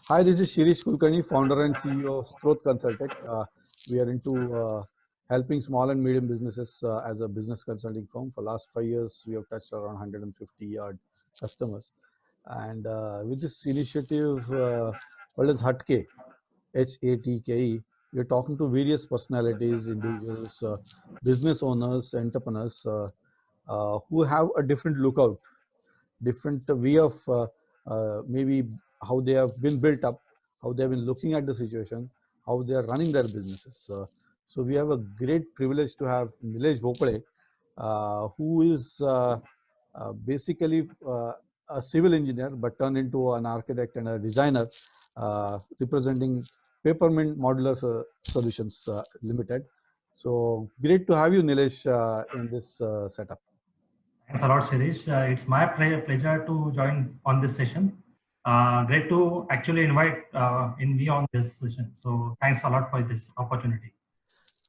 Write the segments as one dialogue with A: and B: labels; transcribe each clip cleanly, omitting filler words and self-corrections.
A: Hi, this is Shirish Kulkarni, founder and CEO of Strot Consultech. We are into helping small and medium businesses as a business consulting firm. For last 5 years, we have touched around 150 odd customers. And with this initiative, called as Hatke, HATKE, we are talking to various personalities, individuals, business owners, entrepreneurs who have a different lookout, different way of maybe how they have been built up, how they have been looking at the situation, how they are running their businesses. So we have a great privilege to have Nilesh Bhopale, who is basically a civil engineer but turned into an architect and a designer, representing Peppermint Modular Solutions Limited. So great to have you, Nilesh, in this setup.
B: Thanks a lot, Shirish. It's my pleasure to join on this session. Great to actually invite in me on this session. So thanks a lot for this opportunity.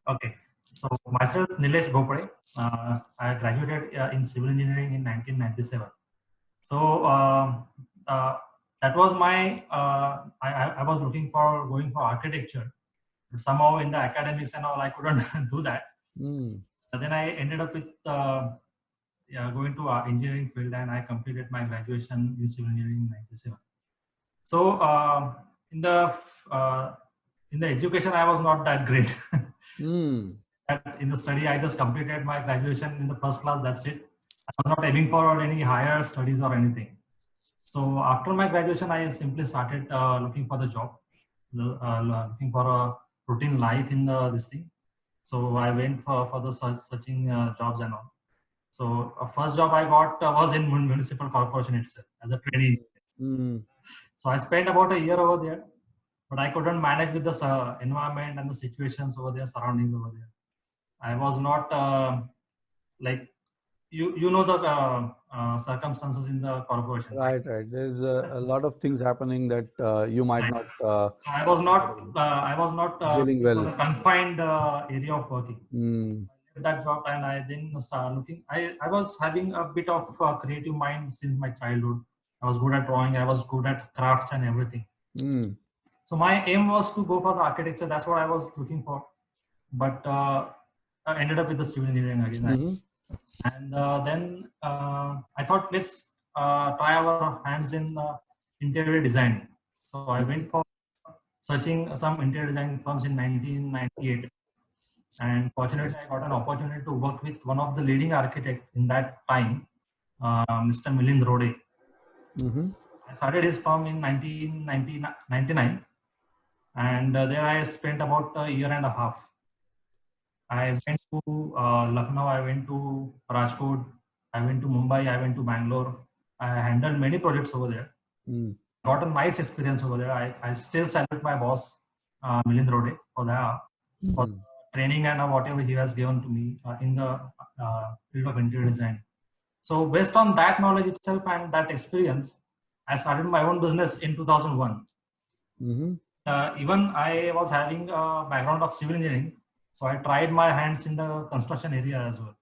B: Okay, so myself, Nilesh Bhopale. I graduated in civil engineering in 1997. So that was my, I was looking for going for architecture, but somehow in the academics and all, I couldn't do that. Then I ended up with going to engineering field, and I completed my graduation in civil engineering in 97. So in the education, I was not that great. In the study, I just completed my graduation in the first class. That's it. I was not aiming for any higher studies or anything. So after my graduation, I simply started looking for the job, looking for a routine life in this thing. So I went for the searching jobs and all. So first job I got was in municipal corporation itself as a trainee. So I spent about a year over there, but I couldn't manage with the environment and the situations over there, surroundings over there. I was not like you know the circumstances in the corporation.
A: Right. There's a lot of things happening that you might not.
B: So I was not
A: dealing well.
B: in a confined area of working. That job, and I then started looking. I was having a bit of creative mind since my childhood. I was good at drawing. I was good at crafts and everything. So my aim was to go for the architecture. That's what I was looking for. But I ended up with the civil engineering again. And then I thought, let's try our hands in interior design. So I went for searching some interior design firms in 1998. And fortunately, I got an opportunity to work with one of the leading architects in that time, Mr. Milind Rode. I started his firm in 1999, and there I spent about a year and a half. I went to Lucknow, I went to Rajkot, I went to Mumbai, I went to Bangalore. I handled many projects over there. Got a nice experience over there. I still salute my boss, Milind Rode, for that. For training and whatever he has given to me in the field of interior design. So based on that knowledge itself and that experience, I started my own business in 2001. Even I was having a background of civil engineering, so I tried my hands in the construction area as well.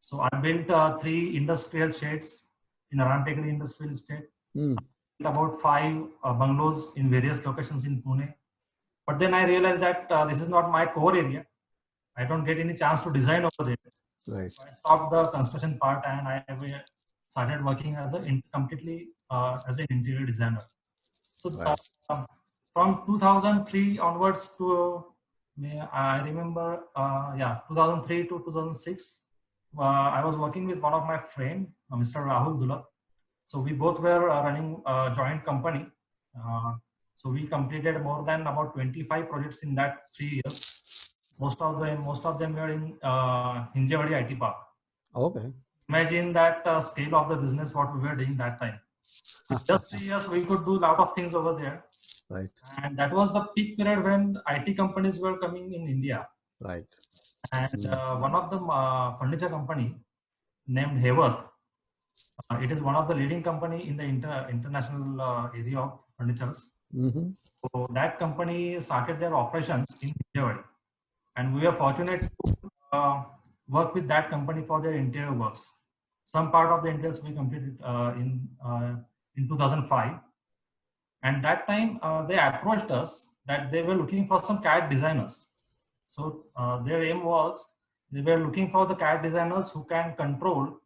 B: So I built 3 industrial sheds in Arantekari Industrial Estate, about 5 bungalows in various locations in Pune. But then I realized that this is not my core area. I don't get any chance to design over there.
A: Right.
B: So I stopped the construction part, and I started working as completely as an interior designer. So from 2003 onwards to I remember 2003 to 2006, I was working with one of my friend, Mr. Rahul Dulab. So we both were running a joint company. So we completed more than about 25 projects in that 3 years. Most of them were in Hinjewadi IT Park.
A: Okay.
B: Imagine that scale of the business what we were doing that time. Just 3 years we could do a lot of things over there.
A: Right.
B: And that was the peak period when IT companies were coming in India.
A: Right.
B: And one of the furniture company named Haworth. It is one of the leading company in the international area of furnitures. So that company started their operations in Hinjewadi. And we are fortunate to work with that company for their interior works. Some part of the interiors we completed in 2005. And that time they approached us that they were looking for some CAD designers. So their aim was they were looking for the CAD designers who can control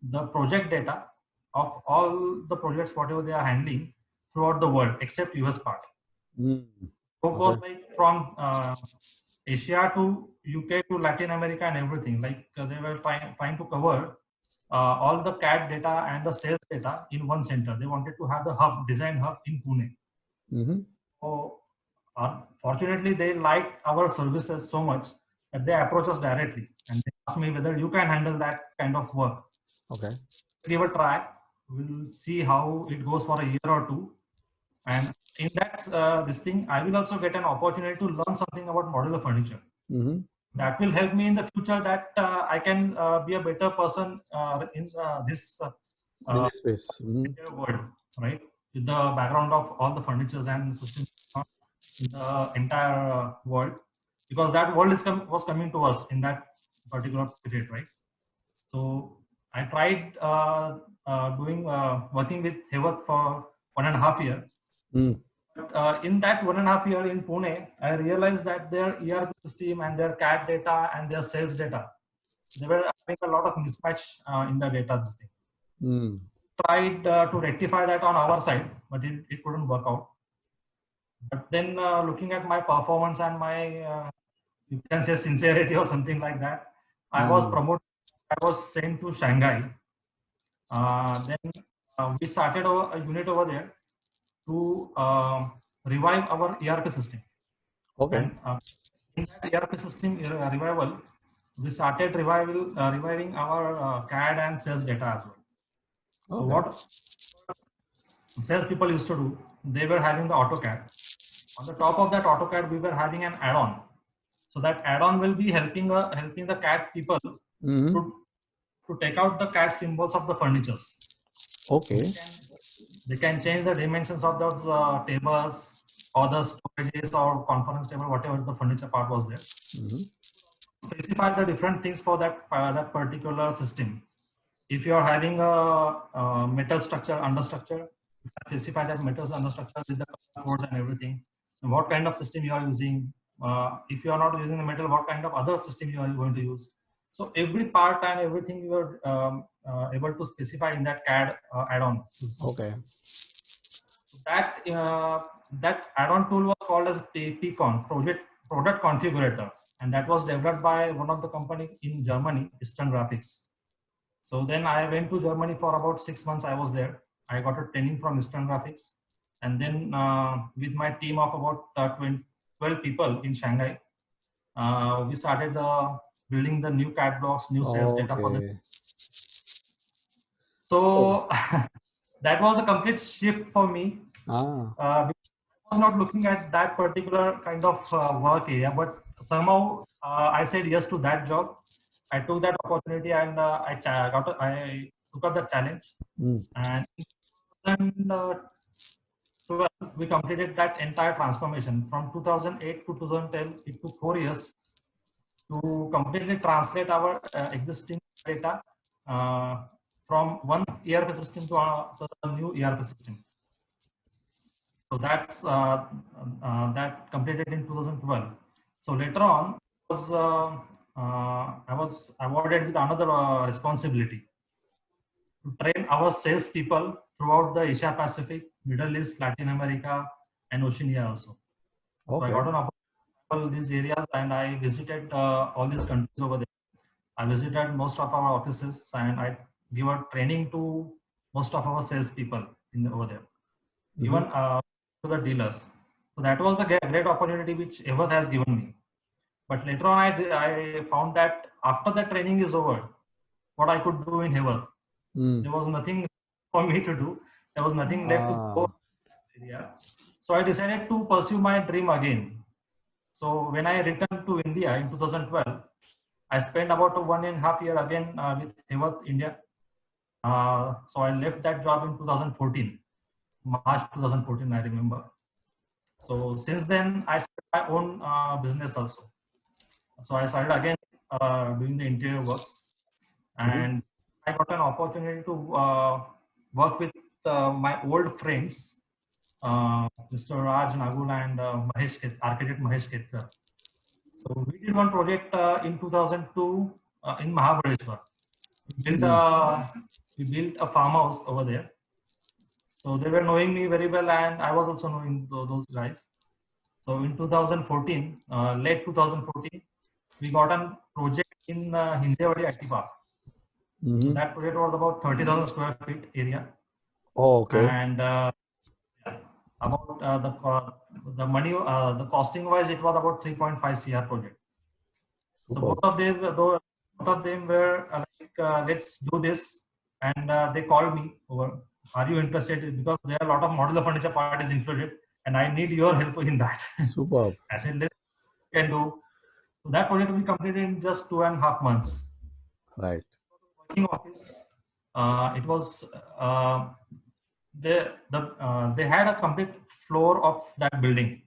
B: the project data of all the projects whatever they are handling throughout the world except US part.
A: Mm.
B: So it was
A: Okay.
B: like from Asia to UK to Latin America and everything. Like they were trying to cover all the CAD data and the sales data in one center. They wanted to have the hub, design hub in Pune.
A: Mm-hmm.
B: So fortunately, they liked our services so much that they approached us directly and they asked me whether you can handle that kind of work.
A: Okay.
B: Let's give a try. We'll see how it goes for a year or two. And in that this thing, I will also get an opportunity to learn something about modular furniture.
A: Mm-hmm.
B: That will help me in the future that I can be a better person in this
A: In this space. Mm-hmm.
B: entire world, right? With the background of all the furnitures and systems in the entire world, because that world was coming to us in that particular period, right? So I tried working with Hewat for 1.5 years.
A: Mm.
B: But in that 1.5 years in Pune, I realized that their ERP system and their CAD data and their sales data, they were having a lot of mismatch in the data. This thing.
A: Mm.
B: Tried to rectify that on our side, but it couldn't work out. But then looking at my performance and my, you can say sincerity or something like that, I was promoted. I was sent to Shanghai. Then we started a unit over there to revive our ERP system.
A: Okay.
B: And in that ERP system revival, we started reviving our CAD and sales data as well. So
A: Okay.
B: what sales people used to do, they were having the AutoCAD. On the top of that AutoCAD, we were having an add-on. So that add-on will be helping the CAD people
A: Mm-hmm.
B: to take out the CAD symbols of the furnitures.
A: Okay.
B: They can change the dimensions of those tables or the storages or conference table, whatever the furniture part was there.
A: Mm-hmm.
B: Specify the different things for that particular system. If you are having a metal structure, understructure, specify that metal understructure with the codes and everything. And what kind of system you are using. If you are not using the metal, what kind of other system you are going to use. So every part and everything you are able to specify in that CAD add-on.
A: Okay.
B: That add-on tool was called as PCON, Product Configurator, and that was developed by one of the company in Germany, Eastern Graphics. So then I went to Germany for about 6 months. I was there. I got a training from Eastern Graphics, and then with my team of about 12 people in Shanghai, we started building the new CAD blocks, new sales data for them. So that was a complete shift for me. I was not looking at that particular kind of work area, but somehow I said yes to that job. I took that opportunity and I took up the challenge. And in 2012, we completed that entire transformation from 2008 to 2010. It took 4 years to completely translate our existing data from one ERP system to a new ERP system. So that completed in 2012. So later on, I was awarded with another responsibility to train our sales people throughout the Asia Pacific, Middle East, Latin America, and Oceania also.
A: Okay.
B: So I got an opportunity to travel these areas and I visited all these countries over there. I visited most of our offices and I give a training to most of our sales people over there.
A: Mm-hmm.
B: Even to the dealers. So that was a great opportunity which Evath has given me. But later on, I found that after the training is over, what I could do in Evath, there was nothing for me to do. There was nothing left to go. So I decided to pursue my dream again. So when I returned to India in 2012, I spent about 1.5 years again with Evath India. So I left that job in 2014. March 2014, I remember. So since then, I started my own business also. So I started again doing the interior works, and I got an opportunity to work with my old friends Mr. Raj Nagul and architect Mahesh Ketkar. So we did one project in 2002 in Mahabaleshwar. We built a farmhouse over there. So they were knowing me very well, and I was also knowing those guys. So in 2014, late 2014, we got a project in Hindewadi IT Park. So that project was about 30,000 square feet area.
A: Oh, okay.
B: And about the money, the costing wise, it was about 3.5 CR project. So
A: Super.
B: both of them were like, let's do this. And they called me over, are you interested? Because there are a lot of modular furniture parties included, and I need your help in that.
A: Superb.
B: I said, let's can do. So that project we completed in just 2.5 months.
A: Right.
B: Working office, it was they had a complete floor of that building.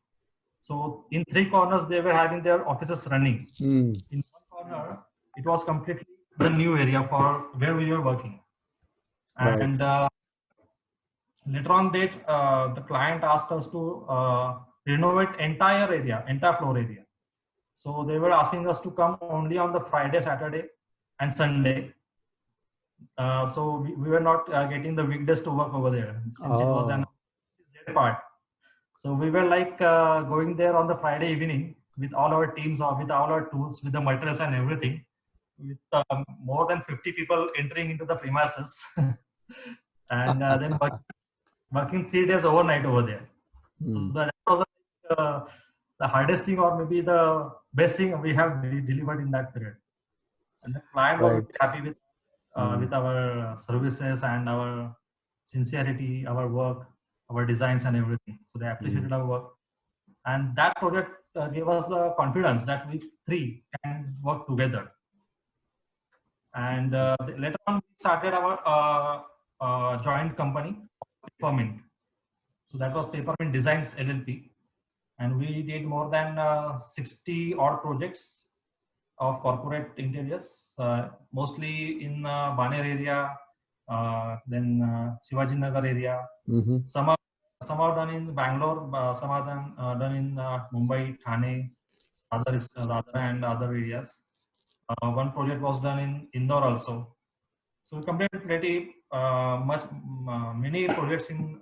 B: So in three corners they were having their offices running. In one corner, it was completely the new area for where we were working.
A: Right.
B: And later on that the client asked us to renovate entire floor area. So they were asking us to come only on the Friday, Saturday, and Sunday. So we were not getting the weekdays to work over there since it was an part. So we were like going there on the Friday evening with all our teams or with all our tools, with the materials and everything, with more than 50 people entering into the premises, and then working 3 days overnight over there. So that was the hardest thing, or maybe the best thing we have delivered in that period. And the client was very happy with our services and our sincerity, our work, our designs and everything. So they appreciated our work. And that project gave us the confidence that we three can work together. And later on, we started our joint company, Papermint. So that was Papermint Designs LLP. And we did more than 60 odd projects of corporate interiors, mostly in Baner area, then Shivaji Nagar area. Some are done in Bangalore, some are done in Mumbai, Thane, other areas. One project was done in Indore also. So we completed pretty many projects in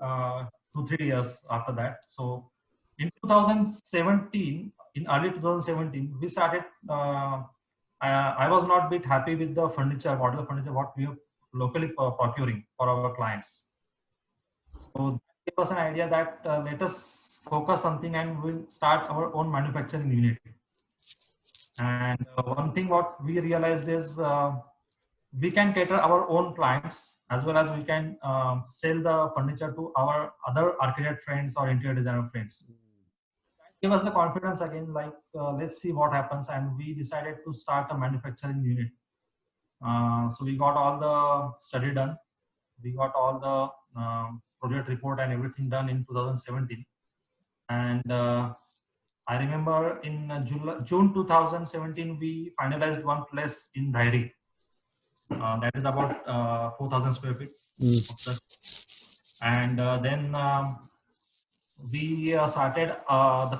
B: 2-3 years after that. So in 2017, in early 2017, we started. I was not a bit happy with the modular furniture, what we are locally procuring for our clients. So that gave us an idea that let us focus something and we'll start our own manufacturing unit. And one thing what we realized is we can cater our own clients as well as we can sell the furniture to our other architect friends or interior designer friends. Give us the confidence again, like let's see what happens, and we decided to start a manufacturing unit. So we got all the study done, we got all the project report and everything done in 2017, and I remember in June 2017 we finalized one place in Dhairi. That is about 4,000 square feet. And then we started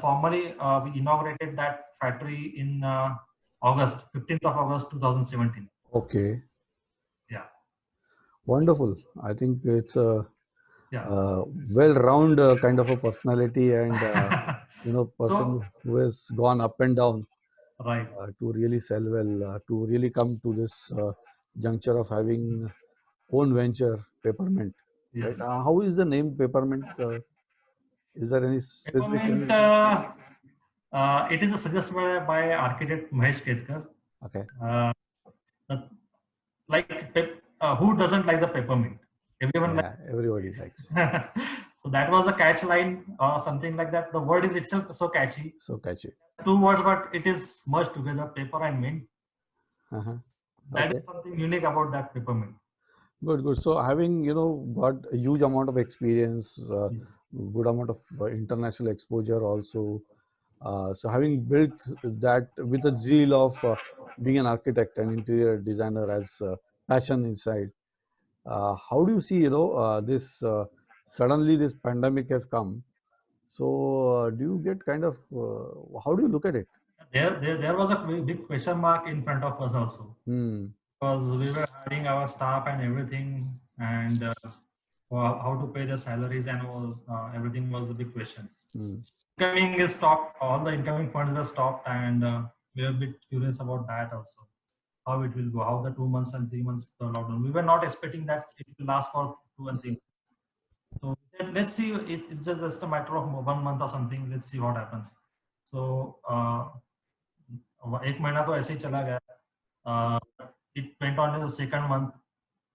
B: formally we inaugurated that factory in 15th of August 2017.
A: Okay.
B: Yeah.
A: Wonderful. I think it's a well-round kind of a personality and person who has gone up and down,
B: right,
A: to really sell well, to really come to this juncture of having own venture, Papermint.
B: yes.
A: Right? How is the name Papermint? Is there any specific?
B: Papermint, it is suggested by architect Mahesh Ketkar.
A: Okay.
B: Who doesn't like the peppermint? Everyone
A: everybody likes.
B: So that was the catch line or something like that. The word is itself so catchy.
A: So catchy. 2
B: words, but it is merged together, paper and mint. That is something unique about that Papermint.
A: Good. So having got a huge amount of experience, good amount of international exposure also. So having built that with a zeal of being an architect and interior designer as passion inside, how do you see this suddenly this pandemic has come. So do you get kind of, how do you look at it?
B: There was a big question mark in front of us also, because we were hiring our staff and everything, and how to pay the salaries and all, everything was the big question. Incoming is stopped, all the incoming funds were stopped, and we were a bit curious about that also, how it will go, how the 2 months and 3 months the lockdown. We were not expecting that it will last for 2 and 3 months. So we said, let's see, it's just a matter of 1 month or something, let's see what happens. So 1 महीना तो ऐसे ही चला गया. It went on in the second month,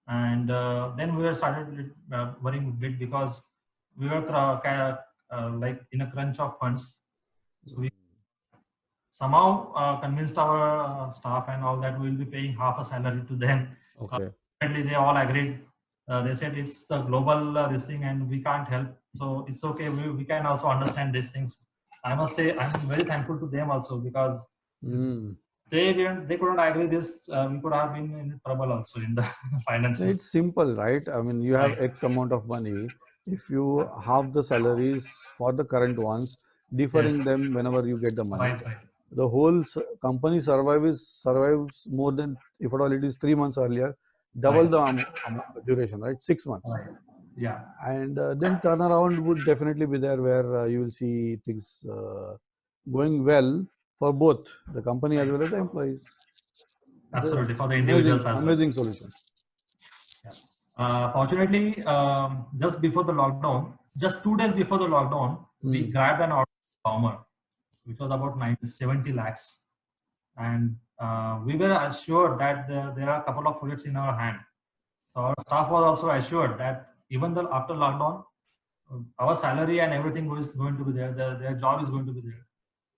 B: and then we were started worrying a bit, because we were like in a crunch of funds. So we somehow convinced our staff and all that we will be paying half a salary to them.
A: Okay.
B: They all agreed. They said it's the global this thing and we can't help, so it's okay, we can also understand these things. I must say I'm very thankful to them also, because they couldn't agree this, we could have been in trouble also in the finances.
A: It's simple, right? I mean, you have X amount of money. If you have the salaries for the current ones, deferring them whenever you get the money,
B: Right.
A: the whole company survives more than, if at all it is 3 months earlier, double the duration, right? 6 months.
B: Right. Yeah.
A: And then turnaround would definitely be there, where you will see things going well for both the company as well as the employees.
B: Absolutely, for the individuals as well.
A: Amazing solution.
B: Yeah. Fortunately, just before the lockdown, just 2 days before the lockdown, we grabbed an order from Farmer, which was about 70 lakhs. And we were assured that there are a couple of projects in our hand. So our staff was also assured that even though after lockdown, our salary and everything is going to be there, their job is going to be there.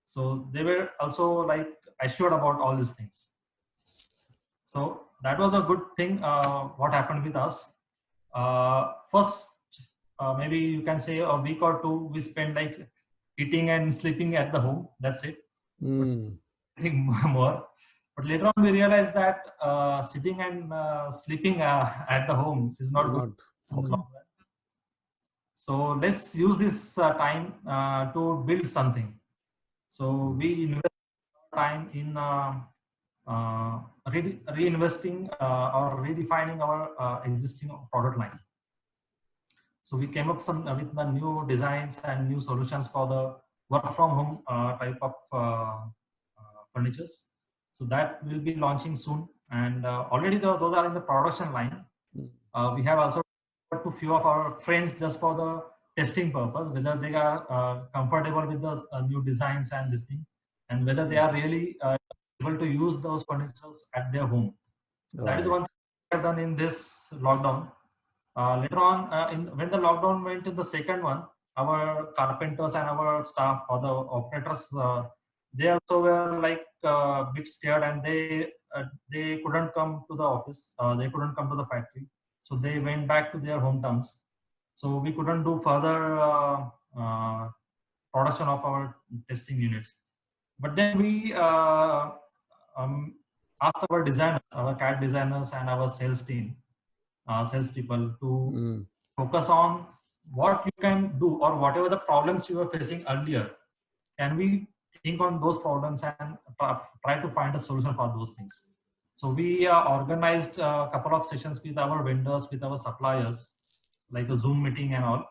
B: So they were also like assured about all these things. So that was a good thing. What happened with us? First, maybe you can say a week or two, we spent like eating and sleeping at the home. That's it. Nothing more. But later on, we realized that sitting and sleeping at the home is not good. Okay. So let's use this time to build something. So we invest time in reinvesting or redefining our existing product line. So we came up with the new designs and new solutions for the work from home type of furnitures. So that will be launching soon, and already those are in the production line. We have also talked to few of our friends just for the testing purpose, whether they are comfortable with the new designs and this thing, and whether they are really able to use those furnitures at their home. Right. That is one thing we have done in this lockdown. Later on, when the lockdown went to the second one, our carpenters and our staff or the operators, they also were like a bit scared, and they couldn't come to the office. They couldn't come to the factory, so they went back to their hometowns. So we couldn't do further production of our testing units. But then we asked our designers, our CAD designers, and our sales team, salespeople, to focus on what you can do, or whatever the problems you were facing earlier. Can we think on those problems and try to find a solution for those things? So we organized a couple of sessions with our vendors, with our suppliers, like a Zoom meeting and all.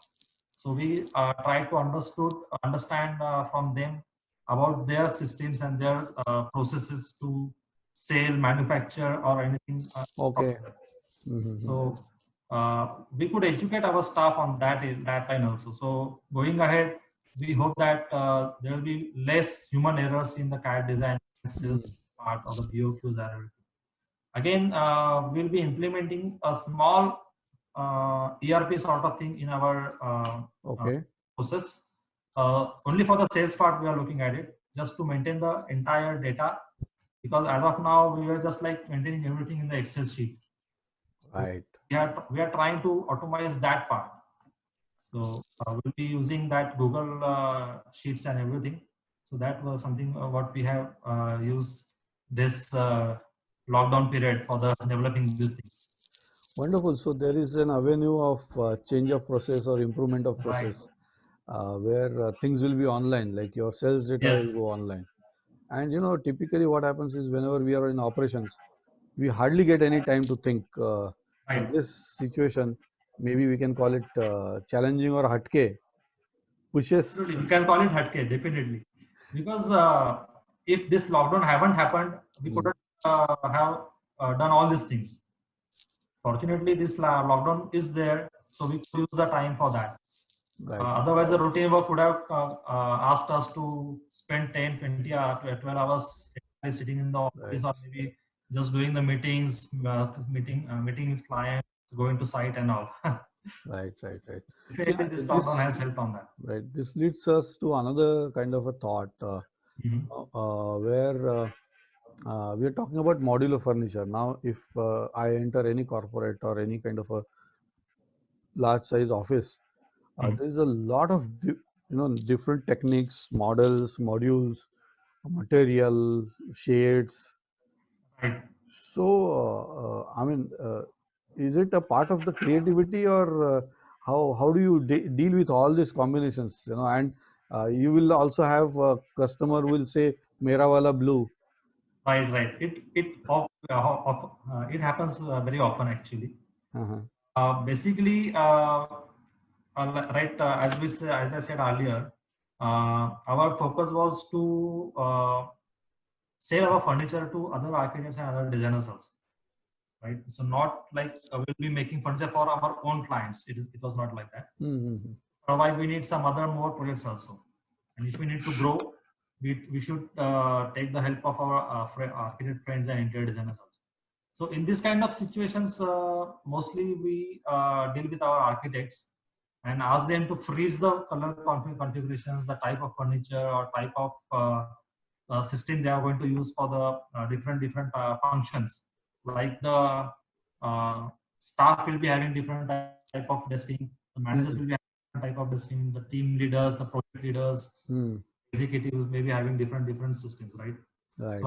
B: So we tried to understand from them about their systems and their processes to sell, manufacture, or anything.
A: Okay.
B: So we could educate our staff on that line also. So going ahead, we hope that there will be less human errors in the CAD design part of the BOQs and everything. Again, we'll be implementing a small ERP sort of thing in our process. Only for the sales part we are looking at it, just to maintain the entire data, because as of now we are just like maintaining everything in the Excel sheet.
A: Right.
B: We are trying to automate that part. So we'll be using that Google Sheets and everything. So that was something what we have used this lockdown period for the developing these things.
A: Wonderful. So there is an avenue of change of process or improvement of
B: Right.
A: process where things will be online, like your sales data
B: Yes.
A: will go online. And typically what happens is whenever we are in operations, we hardly get any time to think. In
B: Right.
A: this situation, maybe we can call it challenging or hatke pushes.
B: Absolutely. We can call it hatke, definitely. Because if this lockdown haven't happened, we
A: Mm,
B: couldn't have done all these things. Fortunately, this lockdown is there, so we could use the time for that.
A: right,
B: Otherwise, the routine work would have asked us to spend 10, 20, 12 hours sitting in the
A: right,
B: office, or maybe just doing the meetings, meeting with clients, going to site and all.
A: right. So
B: Definitely, this lockdown
A: this
B: has helped on that.
A: right. This leads us to another kind of a thought
B: Mhm.
A: where we are talking about modular furniture. Now, if I enter any corporate or any kind of a large size office,
B: Mhm.
A: there is a lot of different techniques, models, modules, material, shades.
B: Right.
A: So, I mean, is it a part of the creativity, or how do you deal with all these combinations? And you will also have a customer will say, "Mera wala blue."
B: Right. It happens very often actually.
A: Uh-huh.
B: Basically, right, as I said earlier, our focus was to sell our furniture to other architects and other designers also, right? So not like we'll be making furniture for our own clients. It was not like that.
A: Mm-hmm.
B: Otherwise, we need some other more projects also, and if we need to grow, we should take the help of our architect friends and interior designers also. So in this kind of situations, mostly we deal with our architects and ask them to freeze the color configurations, the type of furniture or type of system they are going to use for the different functions. Like the staff will be having different type of desking, the managers will be having different type of desking, the team leaders, the project leaders,
A: Mm-hmm.
B: executives may be having different systems, right? So
A: Right.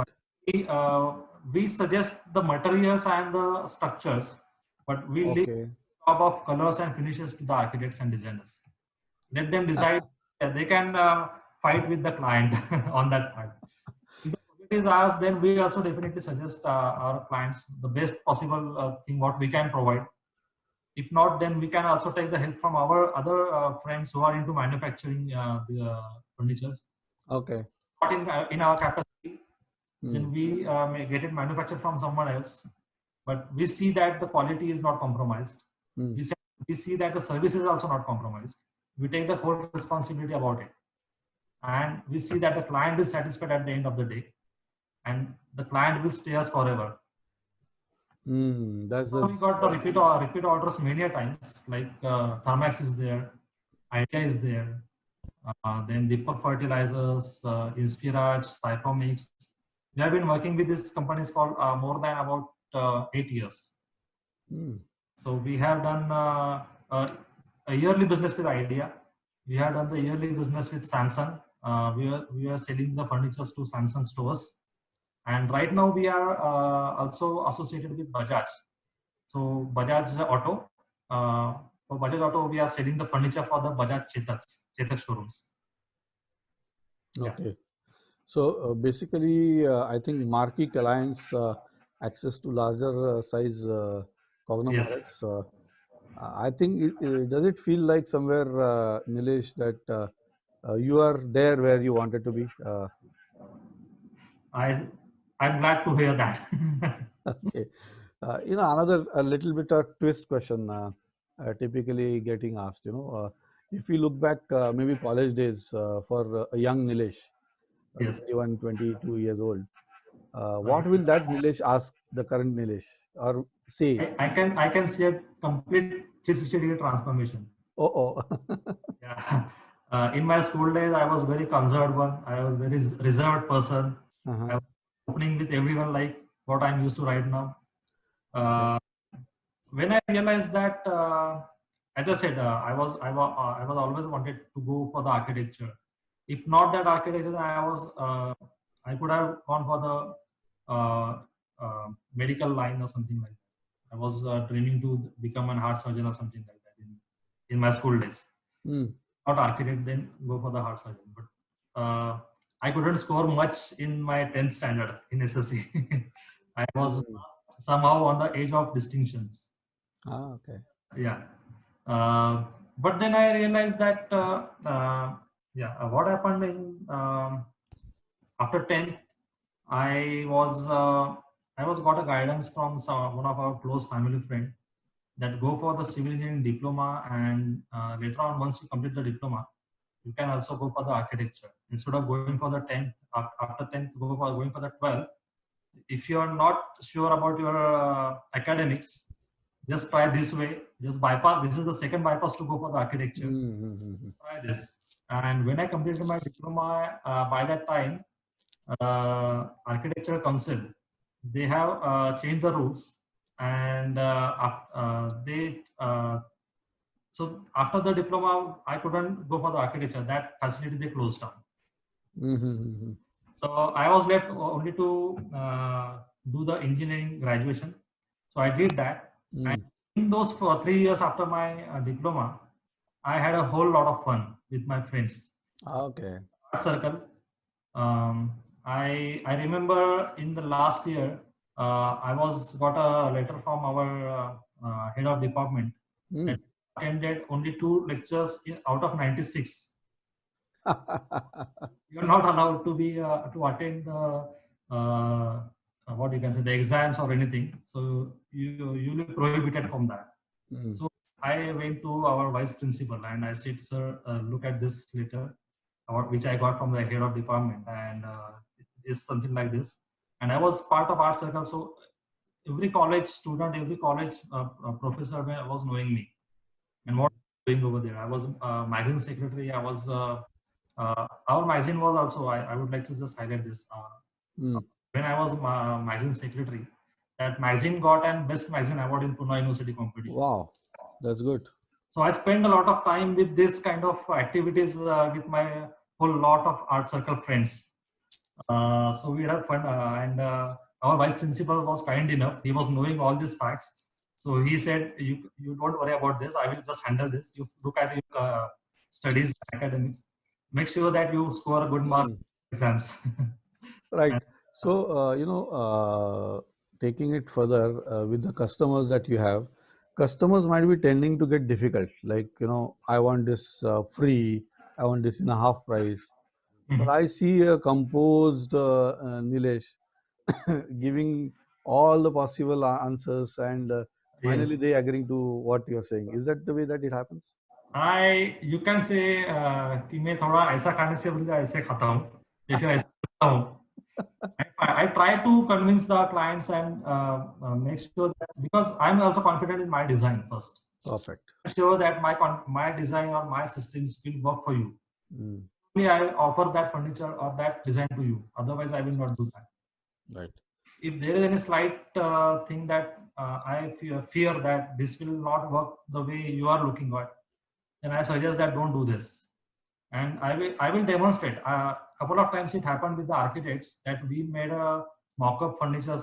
B: we suggest the materials and the structures, but we leave
A: Okay.
B: the job of colors and finishes to the architects and designers. Let them decide. They can fight with the client on that part. If the project is ours, then we also definitely suggest our clients the best possible thing what we can provide. If not, then we can also take the help from our other friends who are into manufacturing the furnitures.
A: Okay.
B: Not in our capacity,
A: Mm.
B: then we may get it manufactured from someone else, but we see that the quality is not compromised.
A: Mm.
B: We see, we see that the service is also not compromised. We take the whole responsibility about it, and we see that the client is satisfied at the end of the day, and the client will stay us forever.
A: Mm.
B: So we got the repeat orders many a times, like Thermax is there, Idea is there, then Deepak Fertilizers, Inspirage, Cypomix. We have been working with these companies for more than about 8 years.
A: Mm.
B: So we have done a yearly business with Idea. We have done the yearly business with Samsung. We are selling the furnitures to Samsung stores, and right now we are also associated with Bajaj. So Bajaj Auto. Uh, for Bajaj Auto, we are selling the furniture for the Bajaj Chetak showrooms. Yeah.
A: Okay. So basically, I think Marquee Alliance access to larger size
B: Yes.
A: conglomerates. I think does it feel like somewhere, Nilesh, that you are there where you wanted to be?
B: I I'm glad to hear that.
A: Okay. Another a little bit a twist question typically getting asked. If we look back, maybe college days for a young Nilesh,
B: Yes.
A: 21, 22 years old.
B: Right.
A: What will that Nilesh ask the current Nilesh or say?
B: I can see a complete 360-degree transformation.
A: Oh, oh.
B: Yeah. In my school days, I was very conserved one. I was very reserved person.
A: Uh-huh.
B: I was opening with everyone like what I'm used to right now.
A: Okay.
B: Uh, when I realized that, as I said, I was always wanted to go for the architecture. If not that architecture, I could have gone for the medical line or something like that. I was dreaming to become an heart surgeon or something like that in my school days. Not architect, then go for the heart surgeon. But I couldn't score much in my 10th standard in SSC. I was somehow on the edge of distinctions.
A: Okay.
B: Yeah. But then I realized that, what happened in after 10th, I was got a guidance from one of our close family friend that go for the civil engineering diploma, and later on, once you complete the diploma, you can also go for the architecture instead of going for the 10th. After 10th, going for the 12th. If you are not sure about your academics, just try this way. Just bypass. This is the second bypass to go for the architecture. Try this. And when I completed my diploma, by that time, Architectural Council, they have changed the rules, and so after the diploma, I couldn't go for the architecture. That facility they closed down. So I was left only to do the engineering graduation. So I did that. And in those 3 years after my diploma, I had a whole lot of fun with my friends.
A: Okay.
B: Art circle. I remember in the last year, I got a letter from our head of department that attended only 2 lectures out of 96. You're not allowed to be to attend the what you can say, the exams or anything. So you'll be prohibited from that. So I went to our vice principal and I said, sir, look at this letter, which I got from the head of department, and it's something like this. And I was part of art circle, so every college student, every college professor was knowing me and what I was doing over there. I was magazine secretary. I was our magazine was also. I would like to just highlight this. When I was magazine secretary, that magazine got an best magazine award in Pune University competition.
A: Wow, that's good.
B: So I spend a lot of time with this kind of activities with my whole lot of art circle friends. So we had fun, and our vice principal was kind enough. He was knowing all these facts, so he said, "You don't worry about this. I will just handle this. You look at your studies, academics. Make sure that you score a good marks in exams."
A: Right. So taking it further with the customers that you have, customers might be tending to get difficult. Like, I want this free. I want this in a half price. But I see a composed Nilesh giving all the possible answers, and finally they agreeing to what you're saying. Is that the way that it happens?
B: You can say कि मैं थोड़ा ऐसा खाने से बोलते ऐसे खाता हूँ या फिर ऐसा खाता हूँ. I try to convince the clients and make sure that, because I'm also confident in my design first.
A: Perfect.
B: I'm sure that my design or my systems will work for you. Only I offer that furniture or that design to you. Otherwise, I will not do that.
A: Right.
B: If there is any slight thing that I fear that this will not work the way you are looking at, then I suggest that don't do this. And I will demonstrate. A couple of times it happened with the architects that we made a mock-up furniture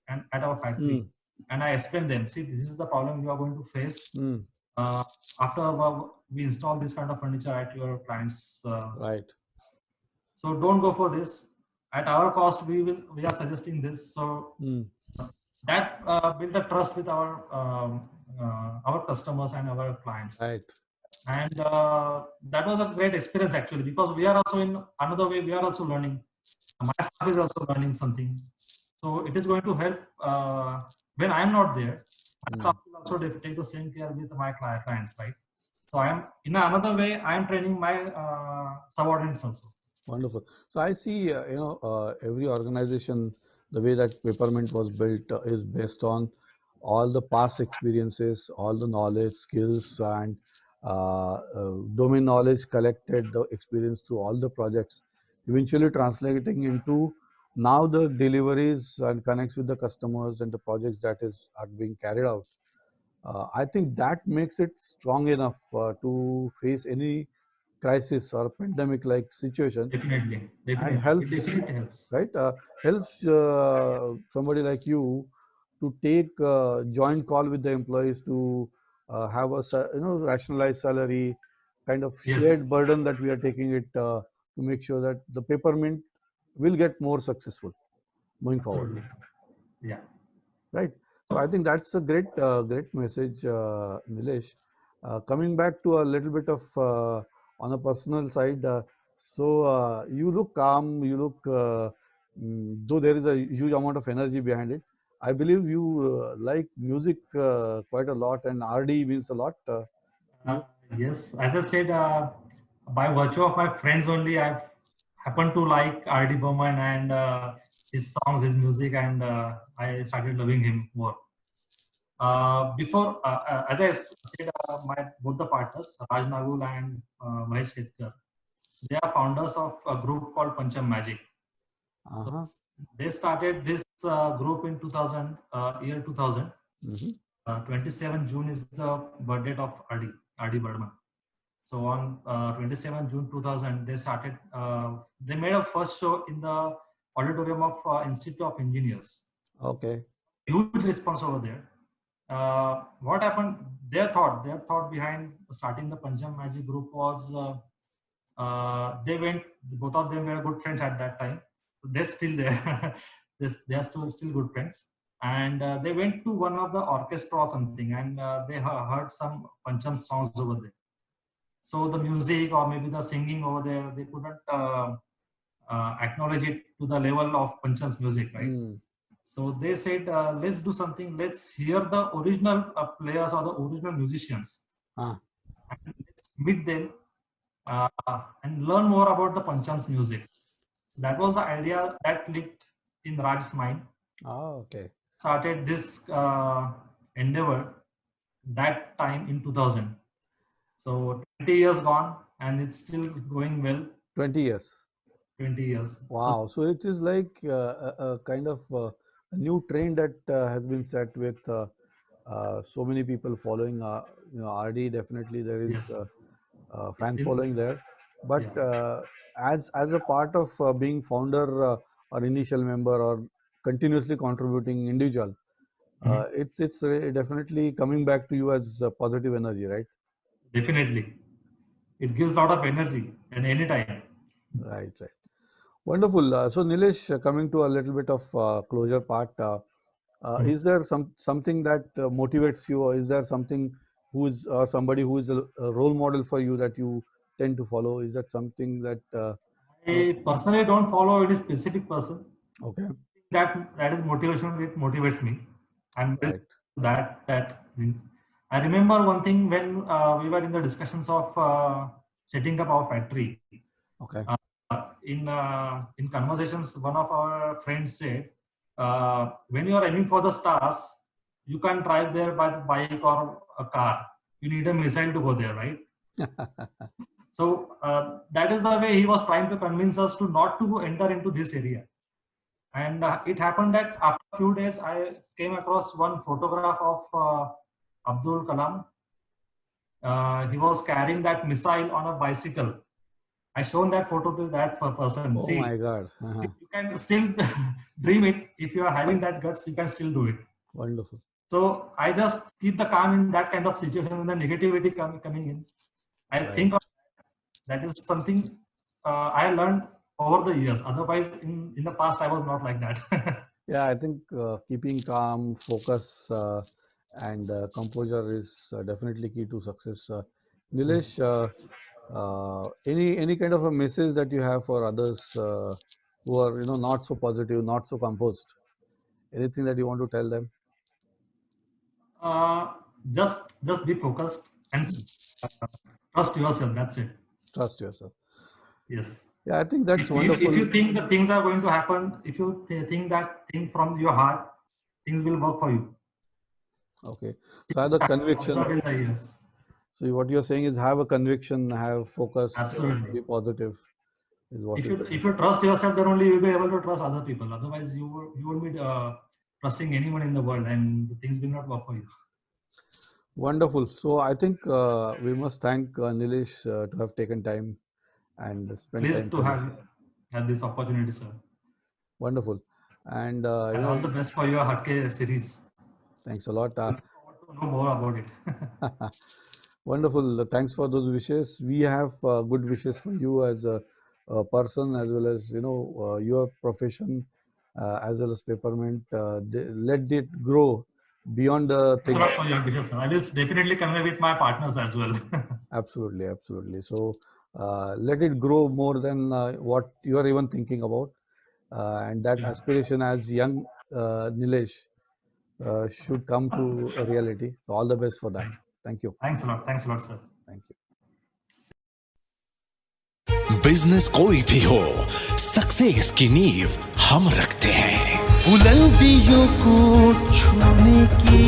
B: and at our factory, and I explained them, see, this is the problem you are going to face after we install this kind of furniture at your clients.
A: Right.
B: So don't go for this. At our cost, we are suggesting this. So that build a trust with our customers and our clients.
A: Right.
B: And that was a great experience actually, because we are also in another way, we are also learning. My staff is also learning something. So it is going to help when I am not there. My staff will also take the same care with my clients, right? So I am in another way, I am training my subordinates also.
A: Wonderful. So I see, every organization, the way that Peppermint was built is based on all the past experiences, all the knowledge, skills, and domain knowledge collected, the experience through all the projects, eventually translating into now the deliveries and connects with the customers and the projects that are being carried out. I think that makes it strong enough to face any crisis or pandemic like situation.
B: Definitely.
A: And helps,
B: It definitely helps.
A: right? Helps somebody like you to take a joint call with the employees to have a rationalized salary, kind of shared burden that we are taking it to make sure that the Papermint will get more successful moving forward.
B: Yeah.
A: Right. So I think that's a great message, Nilesh. Coming back to a little bit of on a personal side, so you look calm, you look, though there is a huge amount of energy behind it. I believe you like music quite a lot, and RD means a lot.
B: Yes, as I said, by virtue of my friends only, I've happened to like R.D. Burman and his songs, his music, and I started loving him more. As I said, my both the partners, Raj Nagul and Mahesh Ketkar, they are founders of a group called Pancham Magic. So they started this group in 2000, year 2000. 27 June is the birth date of R.D. Burman. So on 27 June 2000, they started. They made a first show in the auditorium of Institute of Engineers.
A: Okay.
B: Huge response over there. What happened? Their thought behind starting the Pancham Magic group was they went. Both of them were good friends at that time. They're still there. They are still good friends. And they went to one of the orchestra or something, and they heard some Pancham songs over there. So the music or maybe the singing over there, they couldn't acknowledge it to the level of Pancham's music, right? So they said, let's do something. Let's hear the original players or the original musicians. And let's meet them and learn more about the Pancham's music. That was the idea that leaked in Raj's mind.
A: Oh, okay.
B: Started this endeavor that time in 2000. So 20 years gone and it's still going well.
A: 20 years.
B: 20 years.
A: Wow. So it is like a kind of a new trend that has been set with so many people following. RD, definitely there is fan following there. But as a part of being founder or initial member or continuously contributing individual, it's definitely coming back to you as positive energy, right?
B: Definitely. It gives a lot of energy and anytime.
A: Right. Wonderful. So Nilesh, coming to a little bit of closure part, is there something that motivates you, or is there something or somebody who is a role model for you that you tend to follow? Is that something that
B: I personally don't follow any specific person.
A: Okay.
B: That is motivation. It motivates me. And
A: right.
B: that I remember one thing when we were in the discussions of setting up our factory.
A: Okay.
B: In conversations, one of our friends said, when you are aiming for the stars, you can't drive there by the bike or a car. You need a missile to go there, right? So that is the way he was trying to convince us to not to enter into this area. And it happened that after a few days, I came across one photograph of Abdul Kalam. He was carrying that missile on a bicycle. I shown that photo to that person.
A: Oh my God.
B: You can still dream it. If you are having that guts, you can still do it.
A: Wonderful.
B: So I just keep the calm in that kind of situation when the negativity coming in. I think that is something I learned over the years. Otherwise, in the past, I was not like that.
A: Yeah, I think keeping calm, focus, and composure is definitely key to success. Nilesh, any kind of a message that you have for others who are not so positive, not so composed? Anything that you want to tell them?
B: Just be focused and trust yourself. That's it.
A: Trust yourself.
B: Yes.
A: Yeah, I think that's wonderful.
B: If you think the things are going to happen, if you think that thing from your heart, things will work for you.
A: Okay. So have the conviction. So what you're saying is have a conviction, have focus, be positive. Is what
B: if you trust yourself, then only you'll be able to trust other people. Otherwise, you won't be trusting anyone in the world, and things will not work for you.
A: Wonderful. So I think we must thank Nilesh to have taken time and spend time.
B: Pleased to have this opportunity, sir.
A: Wonderful. And
B: all the best for your Hatke series.
A: Thanks a lot.
B: I want to know more about it.
A: Wonderful. Thanks for those wishes. We have good wishes for you as a person, as well as your profession, as well as Peppermint. Let it grow beyond the
B: Thanks a
A: things.
B: lot for your wishes, sir. I will definitely convey with my partners as well.
A: Absolutely, absolutely. So let it grow more than what you are even thinking about, and that
B: Yeah.
A: aspiration as young Nilesh should come to a reality. So all the best for that. Thank you.
B: Thanks a lot. Thanks a lot, sir.
A: Thank you.
C: Business कोई भी हो, success की नींव हम रखते हैं।
D: बुलंदियों को छूने की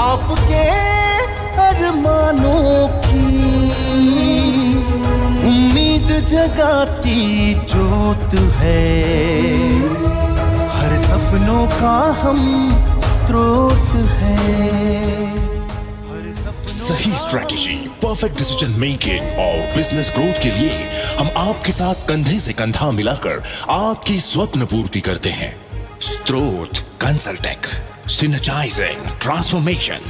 D: आपके अरमानों की उम्मीद जगाती जोत है, हर सपनों का हम स्रोत है।
C: सही स्ट्रेटेजी, परफेक्ट डिसीजन मेकिंग और बिजनेस ग्रोथ के लिए हम आपके साथ कंधे से कंधा मिलाकर आपकी स्वप्न पूर्ति करते हैं। स्त्रोत कंसल्टेक, सिनर्जाइजिंग ट्रांसफॉर्मेशन।